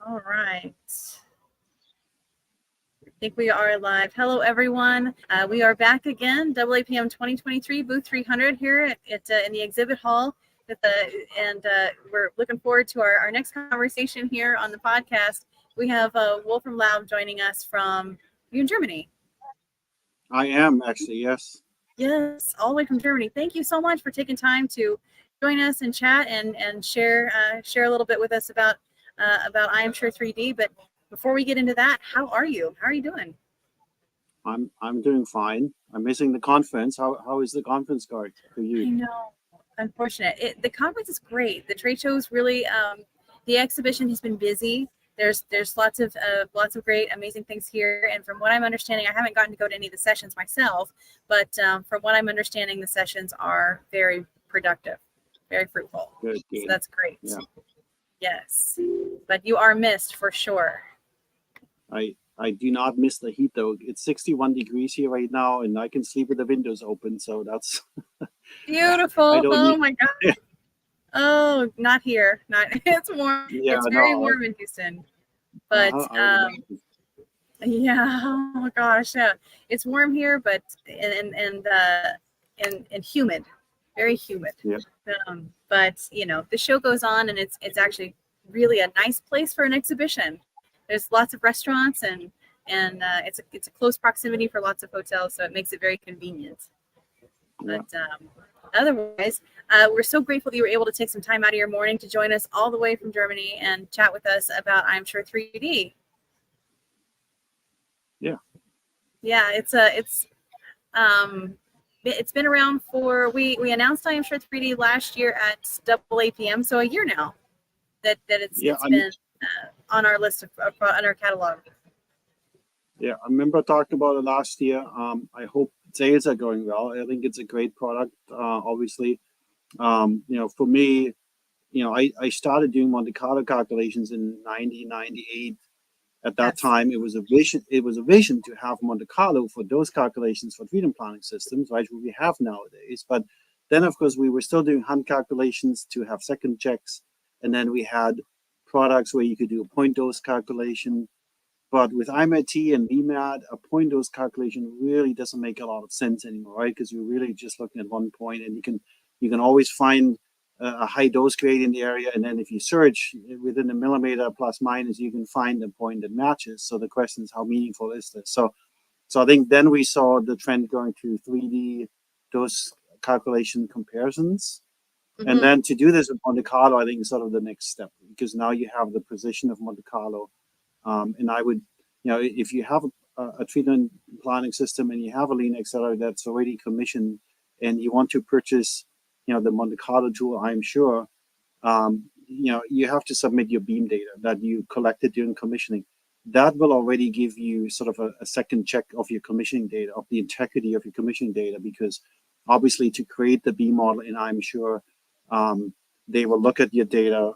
All right. I think we are live. Hello, everyone. We are back again, AAPM 2023, booth 300 here in the exhibit hall. We're looking forward to our next conversation here on the podcast. We have Wolfram Laub joining us from Germany. I am actually, yes. Yes, all the way from Germany. Thank you so much for taking time to join us and chat and share a little bit with us about I Am Sure 3D. But before we get into that, how are you? How are you doing? I'm doing fine. I'm missing the conference. How is the conference going for you? I know. Unfortunate. The conference is great. The trade show is really the exhibition has been busy. There's lots of great, amazing things here. And from what I'm understanding, I haven't gotten to go to any of the sessions myself, but from what I'm understanding, the sessions are very productive, very fruitful. Good. So that's great. Yeah. Yes, but you are missed for sure. I do not miss the heat though. It's 61 degrees here right now, and I can sleep with the windows open. So that's beautiful. Oh my God. Oh, not here. Not it's warm. Yeah, it's very warm in Houston. But yeah, oh my gosh, yeah. It's warm here, but and humid. Very humid. Yeah. But you know, the show goes on, and it's actually really a nice place for an exhibition. There's lots of restaurants and it's a close proximity for lots of hotels, so it makes it very convenient. Yeah. But otherwise, we're so grateful that you were able to take some time out of your morning to join us all the way from Germany and chat with us about I'm Sure 3D. Yeah. Yeah, it's been around for we announced I Am Sure 3D last year at AAPM, so a year now that it's been on our list on our catalog. Yeah, I remember talking about it last year. I hope sales are going well. I think it's a great product. Obviously, for me, I started doing Monte Carlo calculations in 1998. At that time, it was a vision. It was a vision to have Monte Carlo for those calculations for freedom planning systems, right? What we have nowadays. But then, of course, we were still doing hand calculations to have second checks, and then we had products where you could do a point dose calculation. But with IMIT and VMAT, a point dose calculation really doesn't make a lot of sense anymore, right? Because you're really just looking at one point, and you can always find a high dose grade in the area, and then if you search within a millimeter plus minus, you can find a point that matches. So the question is, how meaningful is this? So I think then we saw the trend going to 3D dose calculation comparisons. Mm-hmm. And then to do this with Monte Carlo, I think is sort of the next step, because now you have the precision of Monte Carlo. And I would, if you have a treatment planning system and you have a lean accelerator that's already commissioned, and you want to purchase, the Monte Carlo tool, I'm sure, you have to submit your beam data that you collected during commissioning. That will already give you sort of a second check of your commissioning data, of the integrity of your commissioning data, because obviously to create the beam model, and I'm sure they will look at your data,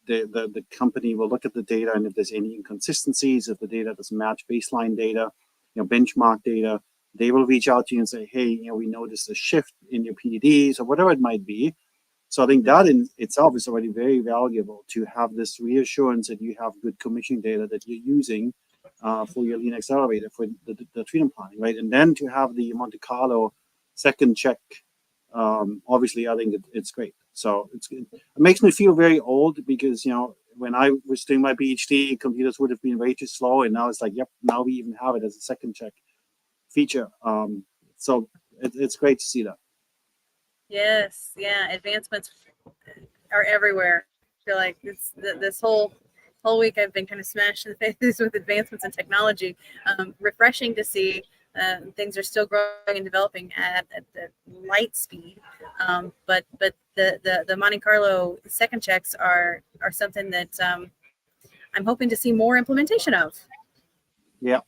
the company will look at the data, and if there's any inconsistencies, if the data doesn't match baseline data, benchmark data, they will reach out to you and say, hey, we noticed a shift in your PDDs or whatever it might be. So I think that in itself is already very valuable, to have this reassurance that you have good commissioning data that you're using for your lean accelerator, for the treatment planning, right? And then to have the Monte Carlo second check, obviously, I think it's great. So it makes me feel very old, because, when I was doing my PhD, computers would have been way too slow. And now it's like, yep, now we even have it as a second check feature. So it's great to see that. Yes. Yeah. Advancements are everywhere. I feel like this whole week I've been kind of smashed in the face with advancements in technology. Refreshing to see. Things are still growing and developing at light speed, but the Monte Carlo second checks are something that I'm hoping to see more implementation of. Yeah,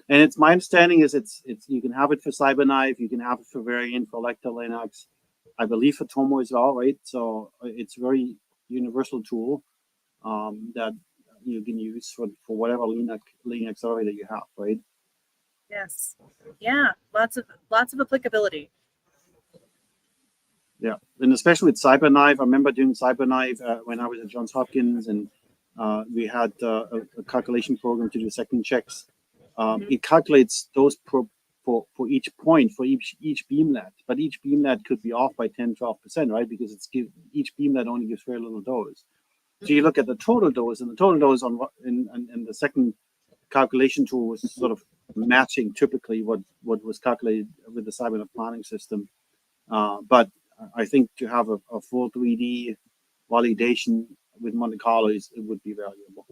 and it's my understanding is it's you can have it for CyberKnife, you can have it for Variant, for Lecter Linux, I believe for Tomo as well, right? So it's a very universal tool that you can use for whatever lean accelerator you have, right? Yes. Yeah. Lots of applicability. Yeah, and especially with CyberKnife, I remember doing CyberKnife when I was at Johns Hopkins, and we had a calculation program to do second checks. Mhm. It calculates those for each point for each beamlet, but each beamlet could be off by 10-12%, right? Because each beamlet only gives very little dose. So you look at the total dose, and the total dose in the second calculation tool was sort of matching typically what was calculated with the CyberKnife planning system. But I think to have a full 3D validation with Monte Carlo it would be valuable,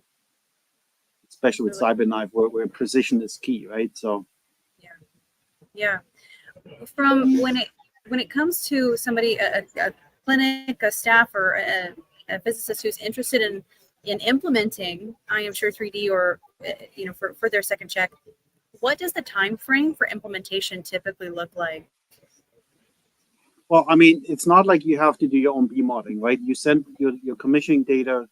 especially with Really? CyberKnife where precision is key, right? So Yeah. Yeah. From when it comes to somebody, a clinic, a staff, or a physicist who's interested in implementing, I am sure 3D or for their second check, what does the time frame for implementation typically look like? well, I mean, it's not like you have to do your own B modeling, right? You send your commissioning data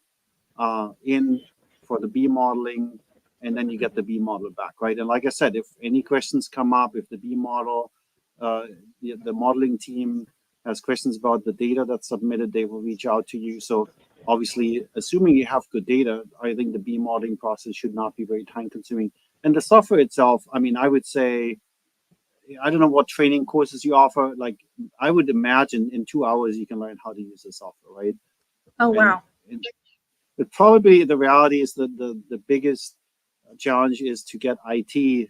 in for the B modeling, and then you get the B model back, right? And like I said, if any questions come up, if the B model, the modeling team has questions about the data that's submitted, they will reach out to you. So obviously, assuming you have good data, I think the B modeling process should not be very time consuming. And the software itself, I mean, I would say, I don't know what training courses you offer. Like, I would imagine in 2 hours you can learn how to use the software, right? Oh, And, wow. and but probably the reality is that the biggest challenge is to get IT,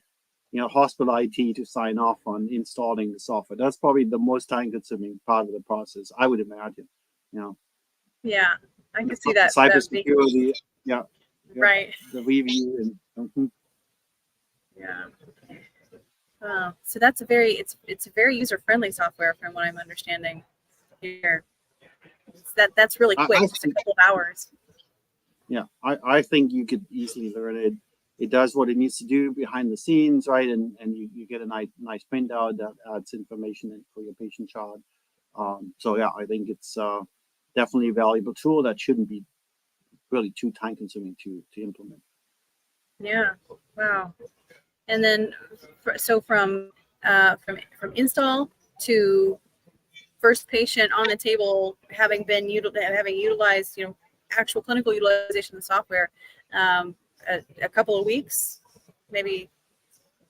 hospital IT to sign off on installing the software. That's probably the most time consuming part of the process, I would imagine. You know, Yeah, I the can see that being cybersecurity, yeah, yeah, right. the review and Yeah. So that's a very it's a very user friendly software from what I'm understanding here. That's really quick, I just a think, couple of hours. yeah, I think you could easily learn it. It does what it needs to do behind the scenes, right? And you get a nice printout that adds information in for your patient chart. So yeah, I think it's definitely a valuable tool that shouldn't be really too time consuming to implement. Yeah. Wow. And then so from install to first patient on the table, having utilized actual clinical utilization of the software, a couple of weeks, maybe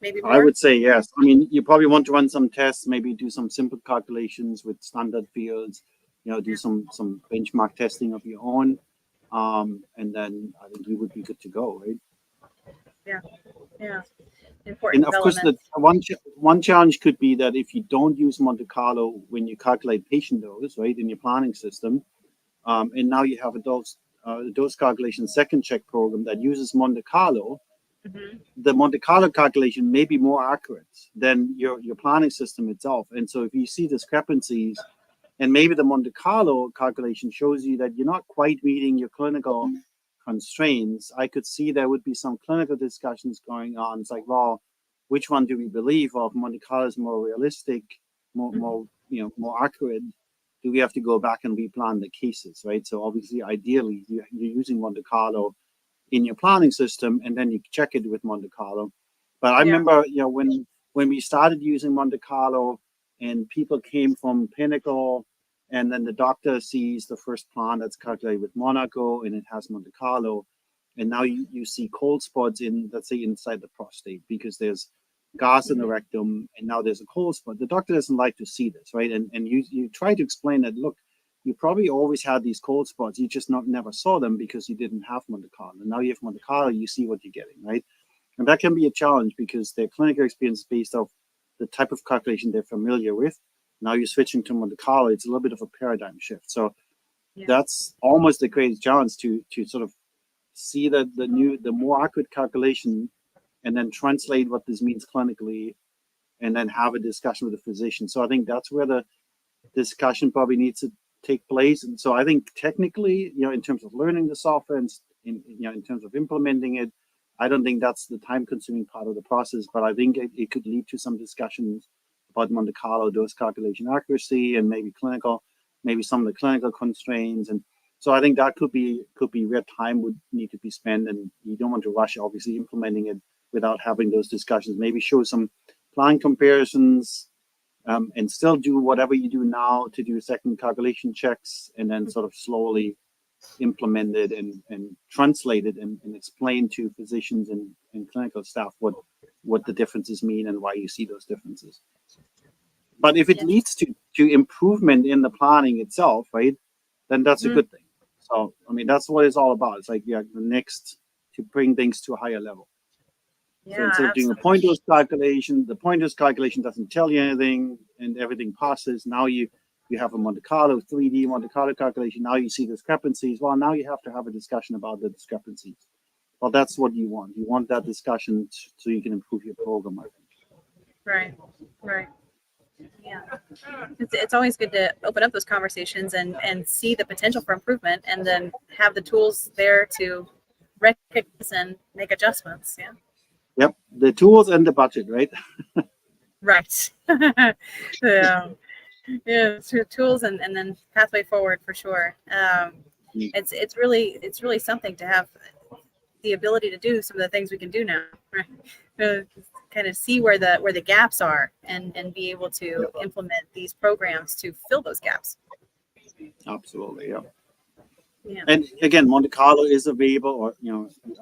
I more. would say yes. I mean, you probably want to run some tests, maybe do some simple calculations with standard fields, do Yeah. some benchmark testing of your own, and then I think you would be good to go, right? Yeah. Yeah. Important And of course, development. the one challenge could be that if you don't use Monte Carlo when you calculate patient dose, right, in your planning system, and now you have a dose calculation second check program that uses Monte Carlo, Hmm. the Monte Carlo calculation may be more accurate than your planning system itself. And so if you see discrepancies, and maybe the Monte Carlo calculation shows you that you're not quite meeting your clinical constraints, I could see there would be some clinical discussions going on. It's like, well, which one do we believe of? Monte Carlo is more realistic, more accurate. Do we have to go back and replan the cases, right? So obviously, ideally, you're using Monte Carlo in your planning system, and then you check it with Monte Carlo. But I Yeah. remember, when we started using Monte Carlo, and people came from Pinnacle, and then the doctor sees the first plan that's calculated with Monaco, and it has Monte Carlo, and now you see cold spots in, let's say, inside the prostate because there's gas in the Hmm. rectum, and now there's a cold spot. The doctor doesn't like to see this, right? And you try to explain that, look, you probably always had these cold spots. You just never saw them because you didn't have Monte Carlo. And now you have Monte Carlo, you see what you're getting, right? And that can be a challenge because their clinical experience is based off the type of calculation they're familiar with. Now you're switching to Monte Carlo, it's a little bit of a paradigm shift. So Yeah. that's almost the greatest challenge to sort of see the more accurate calculation and then translate what this means clinically and then have a discussion with the physician. So I think that's where the discussion probably needs to take place. And so I think technically, in terms of learning the software and in terms of implementing it, I don't think that's the time consuming part of the process, but I think it could lead to some discussions about Monte Carlo dose calculation accuracy and maybe some of the clinical constraints. And so I think that could be where time would need to be spent, and you don't want to rush obviously implementing it without having those discussions. Maybe show some plan comparisons, and still do whatever you do now to do second calculation checks, and then sort of slowly implemented and translated and explained to physicians and clinical staff what the differences mean and why you see those differences. But if it leads to improvement in the planning itself, right, then that's a good thing. So, I mean, that's what it's all about. It's like, the next to bring things to a higher level. Yeah, so instead of doing a pointers calculation, the pointers calculation doesn't tell you anything and everything passes. Now you have a Monte Carlo, 3D Monte Carlo calculation. Now you see discrepancies. Well, now you have to have a discussion about the discrepancies. Well, that's what you want. You want that discussion so you can improve your program, I think. Right. Yeah, it's always good to open up those conversations and see the potential for improvement, and then have the tools there to recognize and make adjustments. Yeah. Yep, the tools and the budget, right? Right. Yeah, so tools and then pathway forward for sure. It's really something to have the ability to do some of the things we can do now. Right? Kind of see where the gaps are and be able to implement these programs to fill those gaps. Absolutely, yeah. Yeah. And again, Monte Carlo is available, or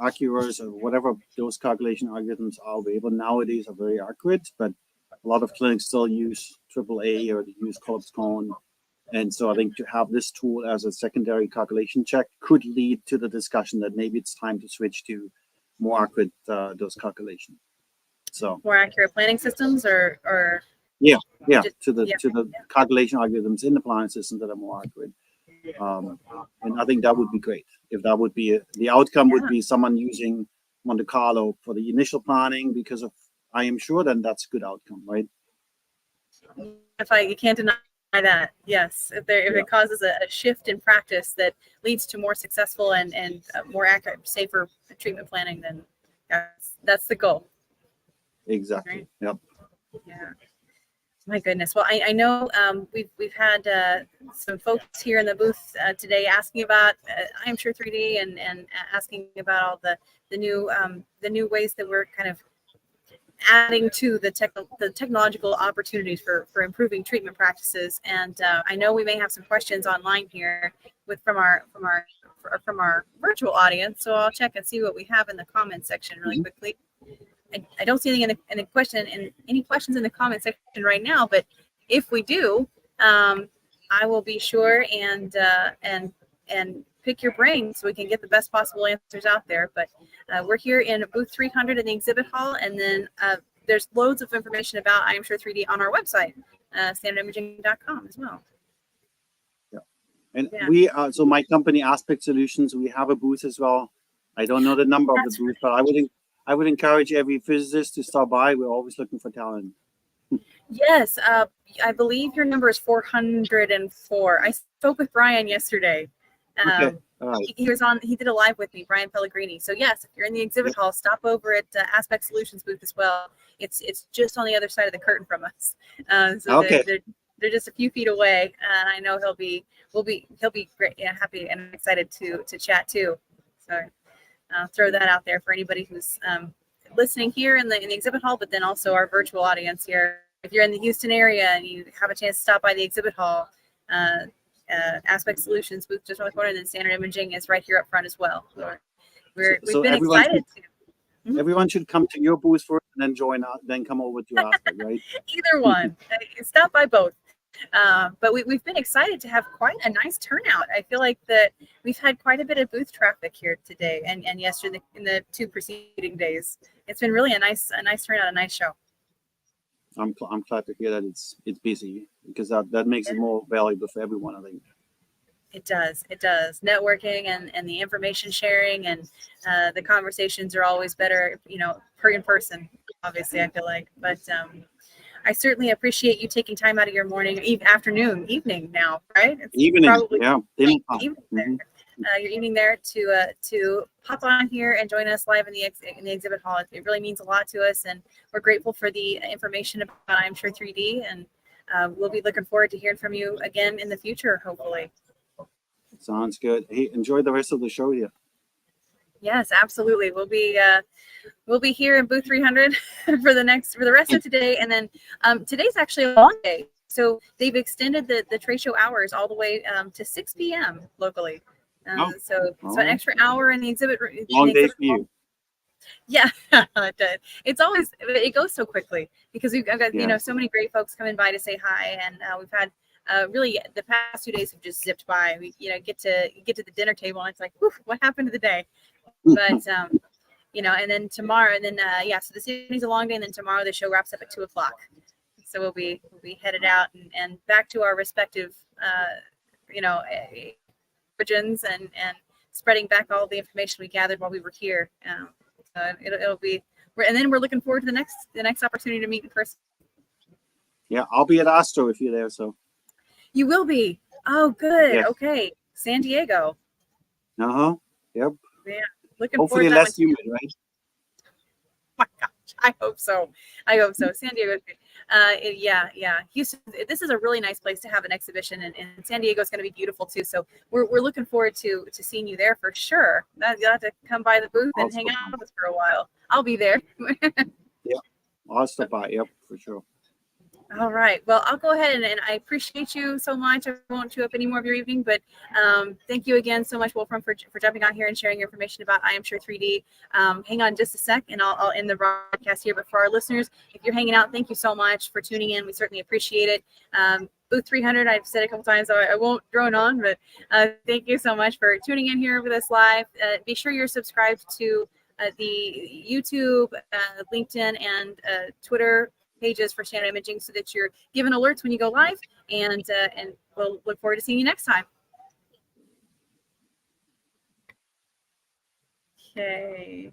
Accura's or whatever those calculation algorithms are available nowadays are very accurate, but a lot of clinics still use AAA or they use collapse cone. And so I think to have this tool as a secondary calculation check could lead to the discussion that maybe it's time to switch to more accurate dose calculation. So more accurate planning systems or to the calculation algorithms in the planning system that are more accurate. And I think that would be great if that would be the outcome would be someone using Monte Carlo for the initial planning because of I am sure then that's a good outcome, right? You can't deny that. Yes, if it causes a shift in practice that leads to more successful and more accurate, safer treatment planning, then that's the goal. Exactly. Right? Yep. Yeah. My goodness. Well, I know we've had some folks here in the booth today asking about I'm Sure 3D and asking about all the new ways that we're kind of adding to the technological opportunities for improving treatment practices. And I know we may have some questions online here from our virtual audience. So I'll check and see what we have in the comments section really quickly. I don't see anything in any questions in the comment section right now, but if we do, I will be sure and pick your brain so we can get the best possible answers out there. But we're here in booth 300 in the exhibit hall, and then there's loads of information about I Am Sure 3D on our website, standardimaging.com as well. Yeah, and we so my company Aspect Solutions, we have a booth as well. I don't know the number of the booth, but I would encourage every physicist to stop by. We're always looking for talent. Yes, I believe your number is 404. I spoke with Brian yesterday. Okay. All right. He was on. He did a live with me, Brian Pellegrini. So yes, if you're in the exhibit hall, stop over at Aspect Solutions booth as well. It's just on the other side of the curtain from us. So they're just a few feet away, and I know he'll be great, happy and excited to chat too. So I'll throw that out there for anybody who's listening here in the exhibit hall, but then also our virtual audience here. If you're in the Houston area and you have a chance to stop by the exhibit hall, Aspect Solutions booth just around the corner, and then Standard Imaging is right here up front as well. So we've been excited to. Everyone should come to your booth first and then join out, then come over to Aspect, right? Either one. Stop by both. But we've been excited to have quite a nice turnout. I feel like that we've had quite a bit of booth traffic here today and yesterday in the 2 preceding days. It's been really a nice turnout, a nice show. I'm glad to hear that it's busy because that makes it more valuable for everyone, I think. It does. Networking and the information sharing and the conversations are always better, in person, obviously, I feel like. But I certainly appreciate you taking time out of your morning, evening now, right? It's evening, probably evening there. Your evening there to pop on here and join us live in the exhibit hall. It really means a lot to us, and we're grateful for the information about I'm Sure 3D, and we'll be looking forward to hearing from you again in the future, hopefully. Sounds good. Hey, enjoy the rest of the show here. Yes, absolutely. We'll be here in booth 300 for the rest of today, and then today's actually a long day, so they've extended the trade show hours all the way to 6 p.m. locally. So Oh, an extra hour in the exhibit. long day for you. Yeah, it does. It's always, it goes so quickly because I've got, Yeah. so many great folks coming by to say hi. And we've had really the past 2 days have just zipped by. We, get to the dinner table and it's like, whew, what happened to the day? But, and then tomorrow, and then, so this evening's a long day. And then tomorrow the show wraps up at 2:00. So we'll be headed out and back to our respective, origins and spreading back all the information we gathered while we were here. It'll be, and then we're looking forward to the next opportunity to meet in person. Yeah, I'll be at Astro if you're there. So you will be. Oh, good. Yeah. Okay, San Diego. Yep. Yeah, looking Hopefully forward to less humid, right? Oh my gosh, I hope so. San Diego. Yeah. Houston. This is a really nice place to have an exhibition, and San Diego is going to be beautiful too. So we're looking forward to seeing you there for sure. You'll have to come by the booth and hang out with us for a while. I'll be there. Yeah, I'll stop by. Yep, for sure. All right. Well, I'll go ahead and I appreciate you so much. I won't chew up any more of your evening, but thank you again so much, Wolfram, for jumping on here and sharing your information about I Am Sure 3D. Hang on just a sec, and I'll end the broadcast here. But for our listeners, if you're hanging out, thank you so much for tuning in. We certainly appreciate it. Booth 300, I've said a couple times, so I won't drone on, but thank you so much for tuning in here with us live. Be sure you're subscribed to the YouTube, LinkedIn, and Twitter pages for Standard Imaging so that you're given alerts when you go live, and we'll look forward to seeing you next time. Okay.